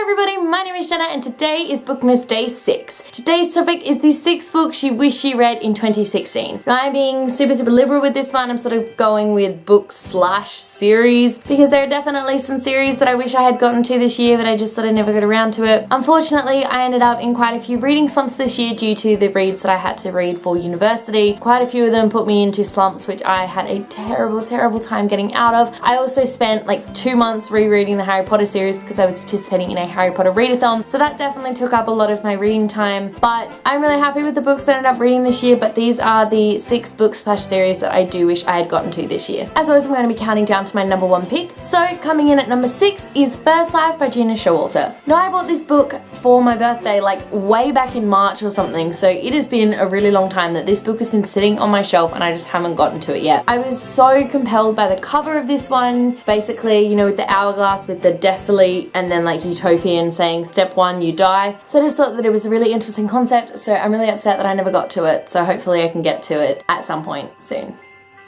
everybody, my name is Jenna and today is BOOKMAS Day 6. Today's topic is the 6 books you wish you read in 2016. Now I'm being super liberal with this one. I'm sort of going with book/series because there are definitely some series that I wish I had gotten to this year but I just sort of never got around to it. Unfortunately, I ended up in quite a few reading slumps this year due to the reads that I had to read for university. Quite a few of them put me into slumps which I had a terrible time getting out of. I also spent like 2 months rereading the Harry Potter series because I was participating in a Harry Potter readathon, so that definitely took up a lot of my reading time. But I'm really happy with the books that I ended up reading this year, but these are the 6 books/series that I do wish I had gotten to this year. As always, I'm going to be counting down to my number 1 pick. So coming in at number 6 is First Life by Jenna. Now I bought this book for my birthday like way back in March or something, so it has been a really long time that this book has been sitting on my shelf and I just haven't gotten to it yet. I was so compelled by the cover of this one, basically, you know, with the hourglass with the desolate and then like utopian saying step 1 you die. So I just thought that it was a really interesting concept, so I'm really upset that I never got to it, so hopefully I can get to it at some point soon.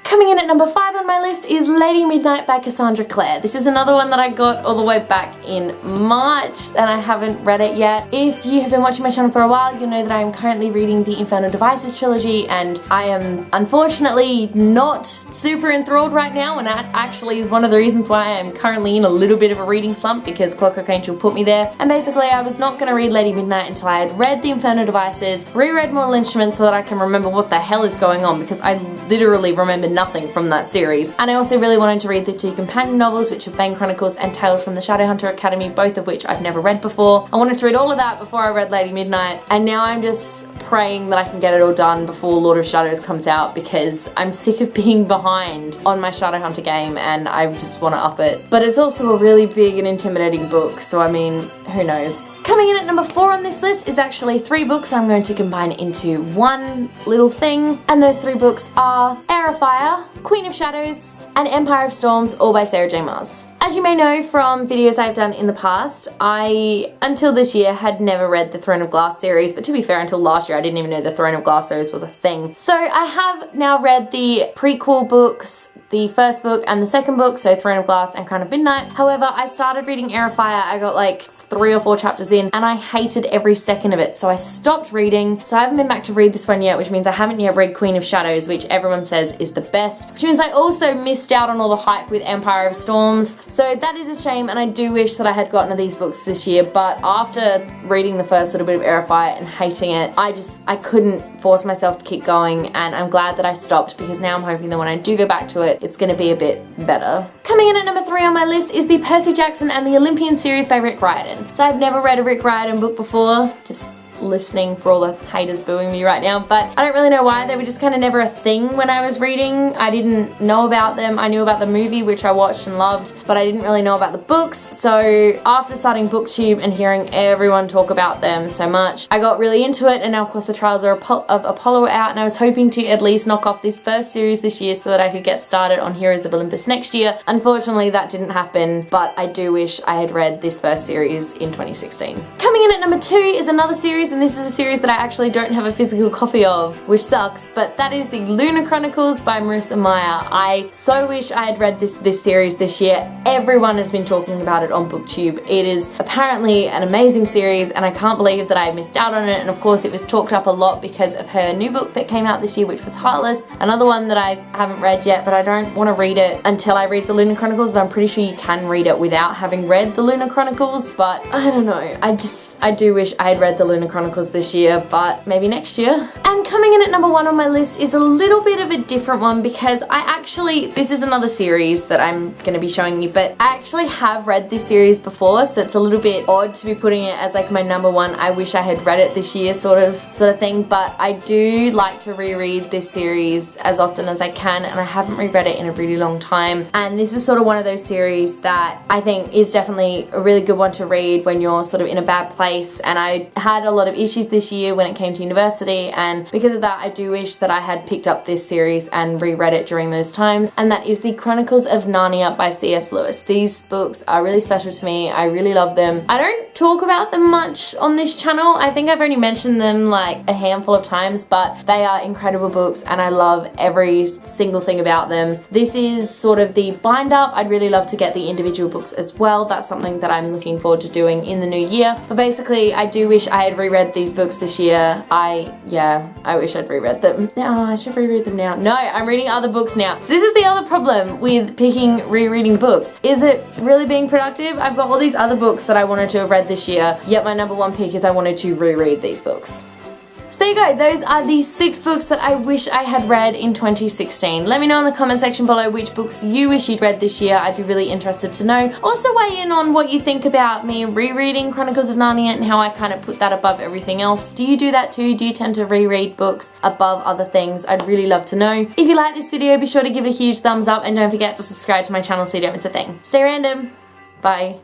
Coming in at number 5 on my list is Lady Midnight by Cassandra Clare. This is another one that I got all the way back in March and I haven't read it yet. If you have been watching my channel for a while, you'll know that I am currently reading the Infernal Devices trilogy and I am unfortunately not super enthralled right now, and that actually is one of the reasons why I am currently in a little bit of a reading slump because Clockwork Angel put me there. And basically I was not going to read Lady Midnight until I had read the Infernal Devices, reread Mortal Instruments so that I can remember what the hell is going on, because I literally remember nothing from that series. And I also really wanted to read the 2 companion novels, which are Bane Chronicles and Tales from the Shadowhunter Academy, both of which I've never read before. I wanted to read all of that before I read Lady Midnight, and now I'm just praying that I can get it all done before Lord of Shadows comes out because I'm sick of being behind on my Shadowhunter game and I just want to up it. But it's also a really big and intimidating book, so I mean, who knows. Coming in at number 4 on this list is actually 3 books I'm going to combine into one little thing, and those 3 books are Heir of Fire, Queen of Shadows, and Empire of Storms, all by Sarah J. Maas. As you may know from videos I've done in the past, I, until this year, had never read the Throne of Glass series, but to be fair, until last year I didn't even know the Throne of Glass series was a thing. So I have now read the prequel books, the first book and the second book, so Throne of Glass and Crown of Midnight. However, I started reading Heir of Fire, I got like 3 or 4 chapters in and I hated every second of it, so I stopped reading. So I haven't been back to read this one yet, which means I haven't yet read Queen of Shadows, which everyone says is the best, which means I also missed out on all the hype with Empire of Storms. So that is a shame, and I do wish that I had gotten to these books this year, but after reading the first little bit of Heir of Fire and hating it, I couldn't force myself to keep going, and I'm glad that I stopped because now I'm hoping that when I do go back to it, it's going to be a bit better. Coming in at number 3 on my list is the Percy Jackson and the Olympians series by Rick Riordan. So I've never read a Rick Riordan book before, just listening for all the haters booing me right now, but I don't really know why. They were just kind of never a thing when I was reading. I didn't know about them. I knew about the movie, which I watched and loved, but I didn't really know about the books. So after starting BookTube and hearing everyone talk about them so much, I got really into it, and now of course the Trials of Apollo are out, and I was hoping to at least knock off this first series this year so that I could get started on Heroes of Olympus next year. Unfortunately that didn't happen, but I do wish I had read this first series in 2016. Coming in at number 2 is another series, and this is a series that I actually don't have a physical copy of, which sucks, but that is the Lunar Chronicles by Marissa Meyer. I so wish I had read this series this year. Everyone has been talking about it on BookTube. It is apparently an amazing series and I can't believe that I missed out on it, and of course it was talked up a lot because of her new book that came out this year, which was Heartless, another one that I haven't read yet, but I don't want to read it until I read the Lunar Chronicles. I'm pretty sure you can read it without having read the Lunar Chronicles, but I don't know. I do wish I had read the Lunar Chronicles this year, but maybe next year. And coming in at number 1 on my list is a little bit of a different one because this is another series that I'm going to be showing you, but I actually have read this series before, so it's a little bit odd to be putting it as like my number 1. I wish I had read it this year sort of thing, but I do like to reread this series as often as I can, and I haven't reread it in a really long time, and this is sort of one of those series that I think is definitely a really good one to read when you're sort of in a bad place. And I had a lot of issues this year when it came to university, and because of that I do wish that I had picked up this series and reread it during those times, and that is the Chronicles of Narnia by C.S. Lewis. These books are really special to me. I really love them. I don't talk about them much on this channel. I think I've only mentioned them like a handful of times, but they are incredible books and I love every single thing about them. This is sort of the bind up. I'd really love to get the individual books as well. That's something that I'm looking forward to doing in the new year. But basically, I do wish I had reread these books this year. I wish I'd reread them. No, I should reread them now. No, I'm reading other books now. So this is the other problem with picking rereading books. Is it really being productive? I've got all these other books that I wanted to have read this year, yet my number one pick is I wanted to reread these books. So there you go, those are the 6 books that I wish I had read in 2016. Let me know in the comment section below which books you wish you'd read this year. I'd be really interested to know. Also weigh in on what you think about me rereading Chronicles of Narnia and how I kind of put that above everything else. Do you do that too? Do you tend to reread books above other things? I'd really love to know. If you like this video, be sure to give it a huge thumbs up and don't forget to subscribe to my channel so you don't miss a thing. Stay random. Bye.